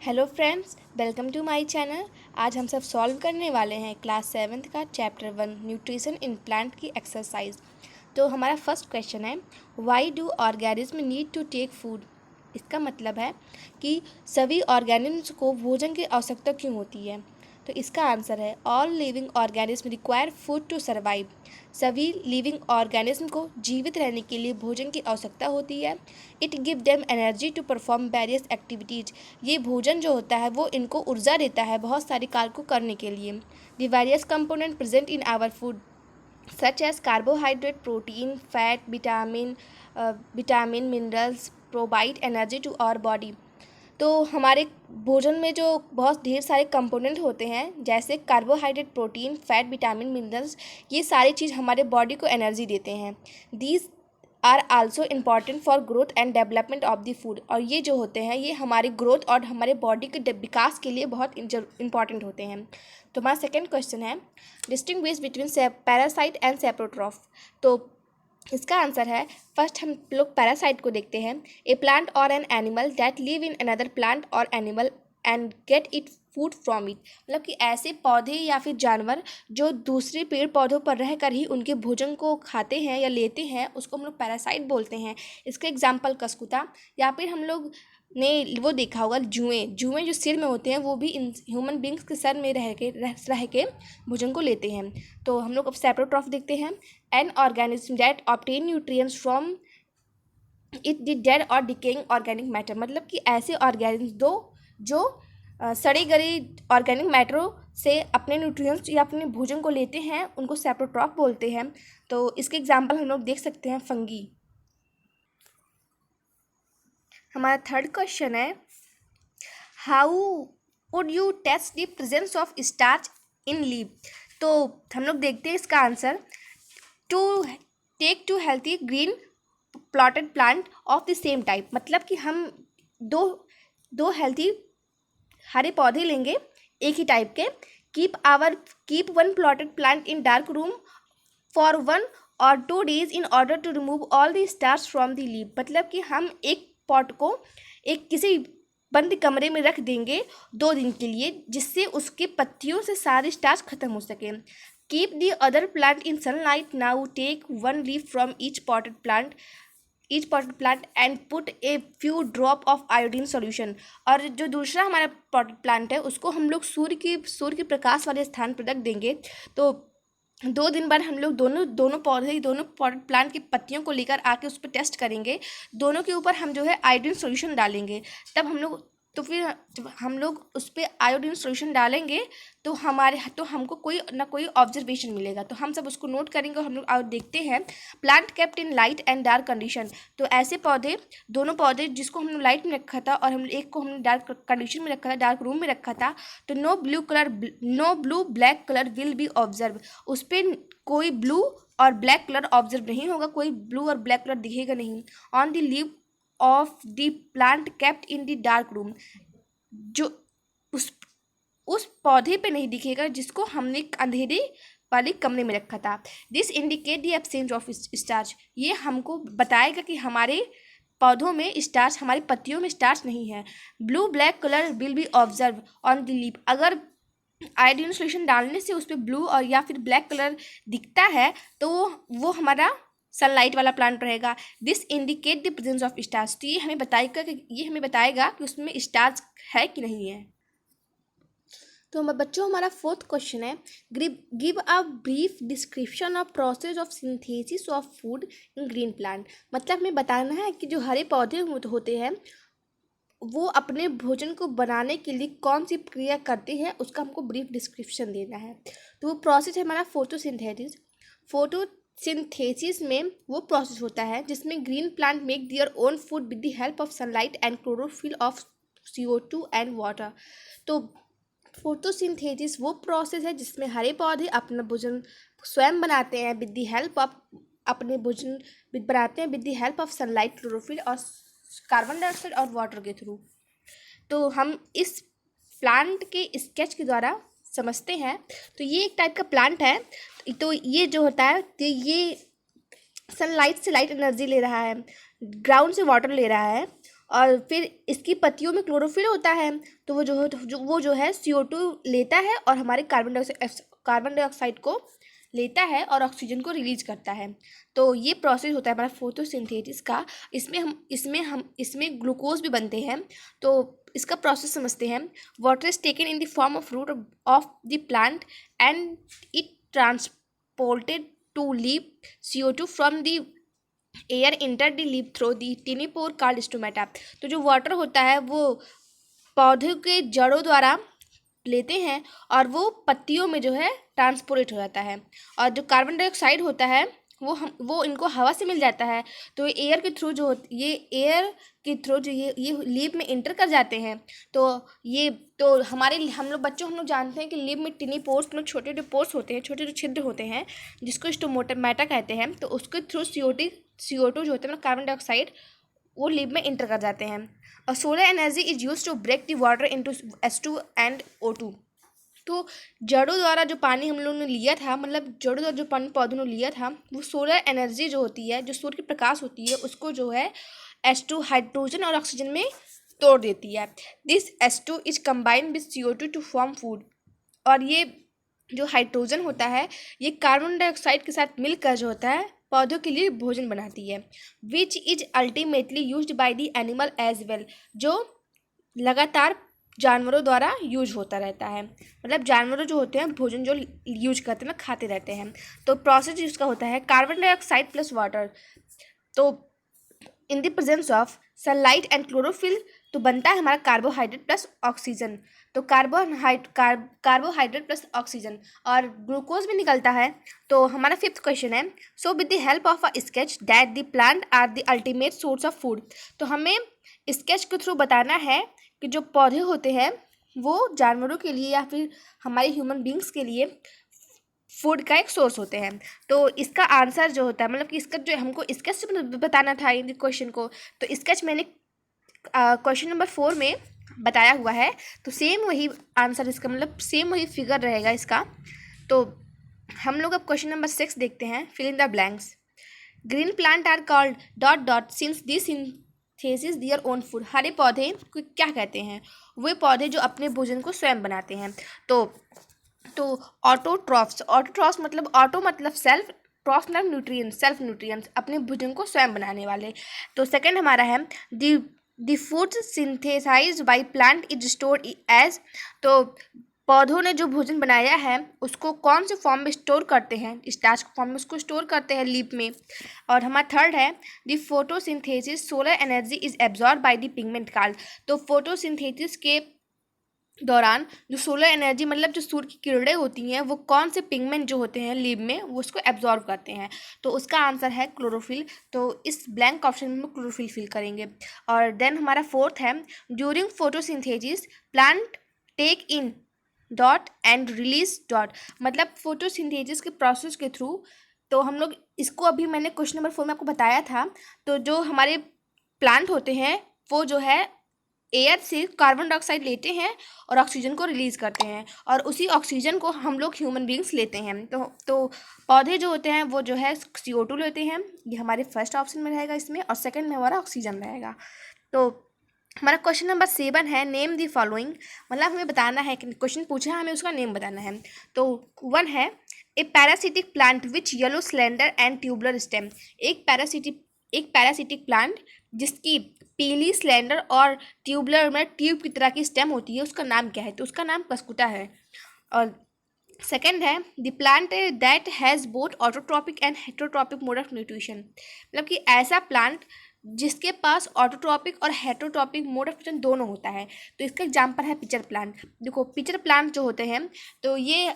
Hello friends, welcome to my channel. आज हम सब सॉल्व करने वाले हैं क्लास 7th का चैप्टर 1 न्यूट्रिशन इन प्लांट की एक्सरसाइज। तो हमारा फर्स्ट क्वेश्चन है, why do organism need to take food. इसका मतलब है कि सभी ऑर्गेनिज्म को भोजन की आवश्यकता क्यों होती है। तो इसका आंसर है, all living organism require food to survive. सभी लिविंग ऑर्गेनिज्म को जीवित रहने के लिए भोजन की आवश्यकता होती है। It give them energy to perform various activities. ये भोजन जो होता है वो इनको ऊर्जा देता है बहुत सारे कार्य को करने के लिए। The various component present in our food such as carbohydrate, protein, fat, vitamin, minerals provide energy to our body. तो हमारे भोजन में जो बहुत ढेर सारे कंपोनेंट होते हैं, जैसे carbohydrate, protein, fat, vitamin, minerals, ये सारी चीज़ हमारे बॉडी को एनर्जी देते हैं। These are also important for growth and development of the food. और ये जो होते हैं ये हमारी ग्रोथ और हमारे बॉडी के विकास के लिए बहुत इंपॉर्टेंट होते हैं। तो हमारा सेकेंड क्वेश्चन है, distinguish between parasite and saprotroph. तो इसका आंसर है, फर्स्ट हम लोग पैरासाइट को देखते हैं। A plant or an animal that live in another plant or animal and get it food from it. मतलब कि ऐसे पौधे या फिर जानवर जो दूसरे पेड़ पौधों पर रहकर ही उनके भोजन को खाते हैं या लेते हैं, उसको हम लोग पैरासाइट बोलते हैं। इसका एग्जाम्पल कस्कुता, या फिर हम लोग ने वो देखा होगा जुएं जो सिर में होते हैं, वो भी इन ह्यूमन बींग्स के सर में रह के भोजन को लेते हैं। तो हम लोग अब सेप्रोट्रॉफ देखते हैं। An organism that obtain nutrients from it the dead और डिकेइंग ऑर्गेनिक मैटर। मतलब कि ऐसे ऑर्गेनिज्म जो सड़े गले ऑर्गेनिक मैटरों से अपने न्यूट्रिएंट्स या अपने भोजन को लेते हैं, उनको सेप्रोट्रॉफ बोलते हैं। तो इसके एग्जाम्पल हम लोग देख सकते हैं, फंगी। हमारा थर्ड क्वेश्चन है, how would you test the presence of starch in leave. तो हम लोग देखते हैं इसका answer, to take two healthy green potted plant of the same type. मतलब कि हम दो दो हेल्थी हरे पौधे लेंगे एक ही टाइप के। Keep one potted plant in dark room for 1 or 2 days in order to remove all the starch from the leave. मतलब कि हम एक पॉट को एक किसी बंद कमरे में रख देंगे 2 दिन के लिए, जिससे उसके पत्तियों से सारे स्टार्च खत्म हो सके। Keep the other plant in sunlight. Now take 1 leaf from each potted plant and put a few drop of iodine solution. और जो दूसरा हमारा पॉटेड प्लांट है, उसको हम लोग सूर्य के प्रकाश वाले स्थान पर रख देंगे। तो 2 दिन बाद हम लोग दोनों पॉटेड प्लांट की पत्तियों को लेकर आके उस पर टेस्ट करेंगे। दोनों के ऊपर हम जो है आयोडीन सॉल्यूशन डालेंगे। फिर जब हम लोग उस पर आयोडीन सॉल्यूशन डालेंगे तो हमको कोई ना कोई ऑब्जर्वेशन मिलेगा। तो हम सब उसको नोट करेंगे और हम लोग और देखते हैं, plant kept in light and dark condition. तो ऐसे दोनों पौधे जिसको हमने लाइट में रखा था और हम एक को हमने डार्क कंडीशन में रखा था, डार्क रूम में रखा था, तो no blue black colour will be observe. उस पर कोई ब्लू और ब्लैक कलर ऑब्जर्व नहीं होगा, कोई ब्लू और ब्लैक कलर दिखेगा नहीं। On the leave of the plant kept in the dark room, जो उस पौधे पे नहीं दिखेगा जिसको हमने अंधेरे वाले कमरे में रखा था। This indicate the absence of starch. ये हमको बताएगा कि हमारे पौधों में स्टार्च, हमारी पत्तियों में स्टार्च नहीं है। Blue black colour will be observe on the leaf. अगर आयोडीन सॉल्यूशन डालने से उस पर ब्लू और या फिर ब्लैक कलर दिखता है तो वो हमारा सनलाइट वाला प्लांट रहेगा। This indicate the presence of starch. तो ये हमें बताएगा कि उसमें स्टार्च है कि नहीं है। तो बच्चों, हमारा फोर्थ क्वेश्चन है, give a brief description of process of synthesis of food in green plant. मतलब हमें बताना है कि जो हरे पौधे होते हैं वो अपने भोजन को बनाने के लिए कौन सी प्रक्रिया करते हैं, उसका हमको ब्रीफ डिस्क्रिप्शन देना है। तो वो प्रोसेस है हमारा फोटोसिंथेसिस में वो प्रोसेस होता है जिसमें green plant make their own food with the help of sunlight and chlorophyll of CO2 and water. तो फोटोसिंथेसिस वो प्रोसेस है जिसमें हरे पौधे अपना भोजन स्वयं बनाते हैं with the help of sunlight, chlorophyll और कार्बन डाइऑक्साइड और वाटर के थ्रू। तो हम इस प्लांट के स्केच के द्वारा समझते हैं। तो ये एक टाइप का प्लांट है। तो ये जो होता है, तो ये सनलाइट से लाइट एनर्जी ले रहा है, ग्राउंड से वाटर ले रहा है और फिर इसकी पत्तियों में क्लोरोफिल होता है, तो वो जो है CO2 लेता है और हमारे कार्बन डाइऑक्साइड को लेता है और ऑक्सीजन को रिलीज करता है। तो ये प्रोसेस होता है हमारा फोटोसिंथेसिस का। इसमें ग्लूकोज भी बनते हैं। तो इसका प्रोसेस समझते हैं। Water is taken in the form of root of the plant and it transported to leave CO2 from the air enter the leave through the tiny pore called stomata. तो जो water होता है वो पौधे के जड़ों द्वारा लेते हैं और वो पत्तियों में जो है ट्रांसपोर्ट हो जाता है। और जो कार्बन डाइऑक्साइड होता है वो इनको हवा से मिल जाता है। तो एयर के थ्रू ये एयर के थ्रू जो ये लीव में इंटर कर जाते हैं। तो हम लोग जानते हैं कि लीव में टिनी पोर्स में छोटे छोटे पोर्स होते हैं, छोटे छोटे छिद्र होते हैं जिसको स्टोमेटा कहते हैं। तो उसके थ्रू CO2 जो होते हैं कार्बन डाइऑक्साइड वो लीव में इंटर कर जाते हैं। और solar energy is use to break the water into H2 and O2। तो जड़ों द्वारा जो पानी हम लोगों ने लिया था, मतलब जड़ों द्वारा जो पानी पौधों ने लिया था, वो सोलर एनर्जी जो होती है, जो सूर्य की प्रकाश होती है, उसको जो है H2 हाइड्रोजन और ऑक्सीजन में तोड़ देती है। This H2 is combined with CO2 to form food. और ये जो हाइड्रोजन होता है ये कार्बन डाइऑक्साइड के साथ मिलकर जो होता है पौधों के लिए भोजन बनाती है। Which is ultimately used by the animal as well, जो लगातार जानवरों द्वारा यूज होता रहता है। मतलब जानवरों जो होते हैं भोजन जो यूज करते हैं खाते रहते हैं। तो प्रोसेस इसका होता है कार्बन डाइऑक्साइड प्लस वाटर। तो in the presence of sunlight and chlorophyll तो बनता है हमारा कार्बोहाइड्रेट प्लस ऑक्सीजन। तो कार्बोहाइड्रेट प्लस ऑक्सीजन और ग्लूकोज भी निकलता है। तो हमारा 5th क्वेश्चन है, so with the help of a sketch that the plant are the ultimate source of food. तो हमें स्केच के थ्रू बताना है कि जो पौधे होते हैं वो जानवरों के लिए या फिर हमारे ह्यूमन बींग्स के लिए फूड का एक सोर्स होते हैं। तो इसका आंसर जो होता है, मतलब कि इसका जो हमको स्केच बताना था इन क्वेश्चन को, तो स्केच मैंने क्वेश्चन नंबर 4 में बताया हुआ है। तो सेम वही आंसर इसका, मतलब सेम वही फिगर रहेगा इसका। तो हम लोग अब क्वेश्चन नंबर 6 देखते हैं। Fill in the blanks. Green plant are called dot dot since this synthesis their own food. हरे पौधे को क्या कहते हैं? वे पौधे जो अपने भोजन को स्वयं बनाते हैं। तो ऑटोट्रॉफ्स मतलब ऑटो मतलब सेल्फ, ट्रॉफ मतलब न्यूट्रिएंट्स, सेल्फ न्यूट्रिएंट्स, अपने भोजन को स्वयं बनाने वाले। तो सेकंड हमारा है the food synthesized by plant is stored as. तो पौधों ने जो भोजन बनाया है उसको कौन से फॉर्म में स्टोर करते हैं? स्टार्च के फॉर्म में उसको स्टोर करते हैं लीफ में। और हमारा थर्ड है the photosynthesis solar energy is absorb by the pigment card. तो फोटोसिंथेसिस के दौरान जो सोलर एनर्जी मतलब जो सूर्य की किरणें होती हैं वो कौन से पिगमेंट जो होते हैं लीव में वो उसको एब्जॉर्ब करते हैं। तो उसका आंसर है क्लोरोफिल। तो इस ब्लैंक ऑप्शन में क्लोरोफिल फिल करेंगे। और देन हमारा 4th है during photosynthesis plant take in dot and release dot. मतलब फोटोसिंथेसिस के प्रोसेस के थ्रू, तो हम लोग इसको अभी मैंने क्वेश्चन नंबर 4 में आपको बताया था। तो जो हमारे प्लांट होते हैं वो जो है एयर से कार्बन डाइऑक्साइड लेते हैं और ऑक्सीजन को रिलीज़ करते हैं और उसी ऑक्सीजन को हम लोग ह्यूमन बींग्स लेते हैं। तो पौधे जो होते हैं वो जो है CO2 लेते हैं, ये हमारे फर्स्ट ऑप्शन में रहेगा इसमें, और सेकंड में हमारा ऑक्सीजन रहेगा। तो हमारा क्वेश्चन नंबर 7 है नेम दी फॉलोइंग। मतलब हमें बताना है कि क्वेश्चन पूछा है, हमें उसका नेम बताना है। तो 1 है a parasitic plant which yellow slender and tubular stem. एक पैरासिटिक प्लांट जिसकी पीली स्लेंडर और ट्यूबुलर में ट्यूब की तरह की स्टेम होती है, उसका नाम क्या है? तो उसका नाम कस्कुटा है। और सेकेंड है the plant that has both autotrophic and heterotrophic mode of nutrition. मतलब कि ऐसा प्लांट जिसके पास ऑटोट्रॉपिक और हेटरोट्रॉपिक मोड ऑफ न्यूट्रिशन दोनों होता है। तो इसका एग्जांपल है पिचर प्लांट। देखो पिचर प्लांट जो होते हैं, तो ये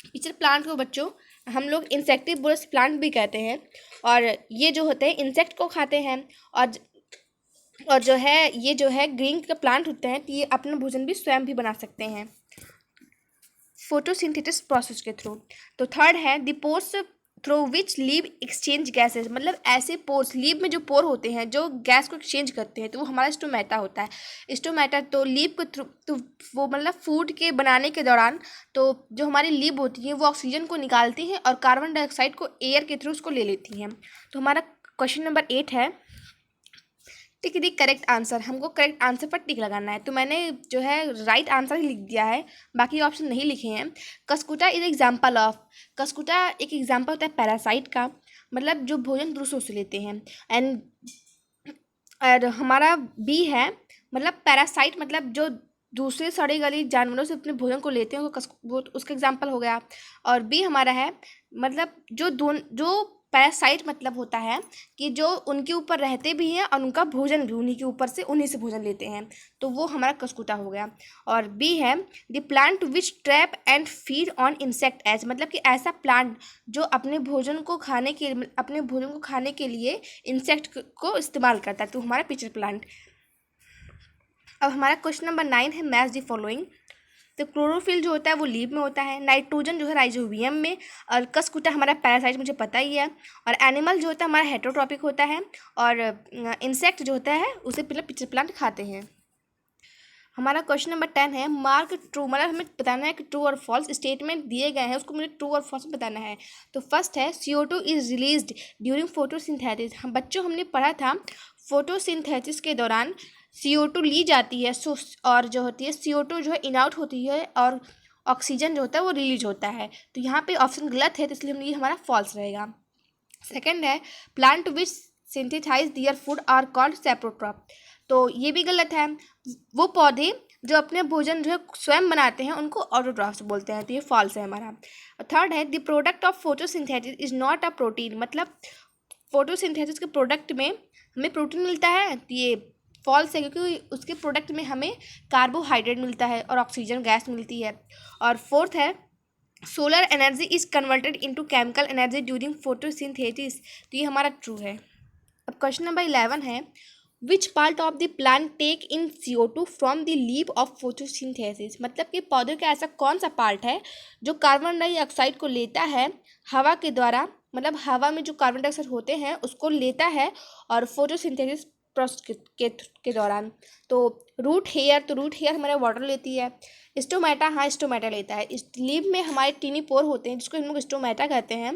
पिचर प्लांट को बच्चों हम लोग इंसेक्टिवोरस प्लांट भी कहते हैं। और ये जो होते हैं इंसेक्ट को खाते हैं। और जो है ये जो है ग्रीन का प्लांट होते हैं, तो ये अपना भोजन भी स्वयं भी बना सकते हैं फोटोसिंथेसिस प्रोसेस के थ्रू। तो थर्ड है the pores through which leave exchange gases. मतलब ऐसे पोर्स, लीव में जो पोर होते हैं जो गैस को एक्सचेंज करते हैं, तो वो हमारा स्टोमेटा होता है। स्टोमेटा तो लीव के थ्रू, तो वो मतलब फूड के बनाने के दौरान तो जो हमारी लीव होती है वो ऑक्सीजन को निकालती हैं और कार्बन डाइऑक्साइड को एयर के थ्रू उसको ले लेती हैं। तो हमारा क्वेश्चन नंबर 8 है टिक दी करेक्ट आंसर, हमको करेक्ट आंसर पर टिक लगाना है। तो मैंने जो है राइट आंसर ही लिख दिया है, बाकी ऑप्शन नहीं लिखे हैं। Cuscuta is example of, Cuscuta एक एग्जाम्पल होता है पैरासाइट का, मतलब जो भोजन दूसरों से लेते हैं। एंड और हमारा बी है, मतलब पैरासाइट मतलब जो दूसरे सड़े गले जानवरों से अपने भोजन को लेते हैं वो उसका एग्जाम्पल हो गया। और बी हमारा है, मतलब जो पैरासाइट मतलब होता है कि जो उनके ऊपर रहते भी हैं और उनका भोजन भी उन्हीं के ऊपर से उन्हीं से भोजन लेते हैं, तो वो हमारा कस्कुटा हो गया। और बी है the plant which trap and feed on insect as, मतलब कि ऐसा प्लांट जो अपने भोजन को खाने के लिए इंसेक्ट को इस्तेमाल करता है, तो हमारा पिचर प्लांट। अब हमारा क्वेश्चन नंबर 9 है मैच द फॉलोइंग। तो क्लोरोफिल जो होता है वो लीफ में होता है, नाइट्रोजन जो है राइजोबियम में, और कस्कुटा हमारा पैरासाइट मुझे पता ही है, और एनिमल जो होता है हमारा हेटरोट्रॉपिक होता है, और इंसेक्ट जो होता है उसे पिचर प्लांट खाते हैं। हमारा क्वेश्चन नंबर 10 है मार्क ट्रू, मतलब हमें बताना है कि ट्रू और फॉल्स स्टेटमेंट दिए गए हैं, उसको मुझे ट्रू और फॉल्स बताना है। तो फर्स्ट है CO2 is released during photosynthesis. हम बच्चों हमने पढ़ा था फोटोसिंथेसिस के दौरान CO2 ली जाती है, और जो होती है CO2 जो है इनआउट होती है, और ऑक्सीजन जो होता है वो रिलीज होता है। तो यहाँ पे ऑप्शन गलत है, तो इसलिए ये हमारा फॉल्स रहेगा। सेकेंड है plant which synthesise their food are called saprotroph. तो ये भी गलत है, वो पौधे जो अपने भोजन जो है स्वयं बनाते हैं उनको ऑटोट्रॉफ्स बोलते हैं, तो ये फॉल्स है हमारा। थर्ड है the product of photosynthesis is not a protein, मतलब फोटोसिंथेसिस के प्रोडक्ट में हमें प्रोटीन मिलता है, तो ये फॉल्स है, क्योंकि उसके प्रोडक्ट में हमें कार्बोहाइड्रेट मिलता है और ऑक्सीजन गैस मिलती है। और फोर्थ है solar energy is converted into chemical energy during photosynthesis, तो ये हमारा ट्रू है। अब क्वेश्चन नंबर 11 है which part of the plant take in CO2 from the leaf of photosynthesis, मतलब कि पौधे का ऐसा कौन सा पार्ट है जो कार्बन डाइऑक्साइड को लेता है हवा के द्वारा, मतलब हवा में जो कार्बन डाइऑक्साइड होते हैं उसको लेता है और फोटोसिंथेसिस प्रोसेस के दौरान। तो रूट हेयर, तो रूट हेयर हमारा वाटर लेती है। स्टोमेटा, हाँ स्टोमेटा लेता है। इस लीफ में हमारे टीनी पोर होते हैं जिसको हम लोग स्टोमेटा कहते हैं,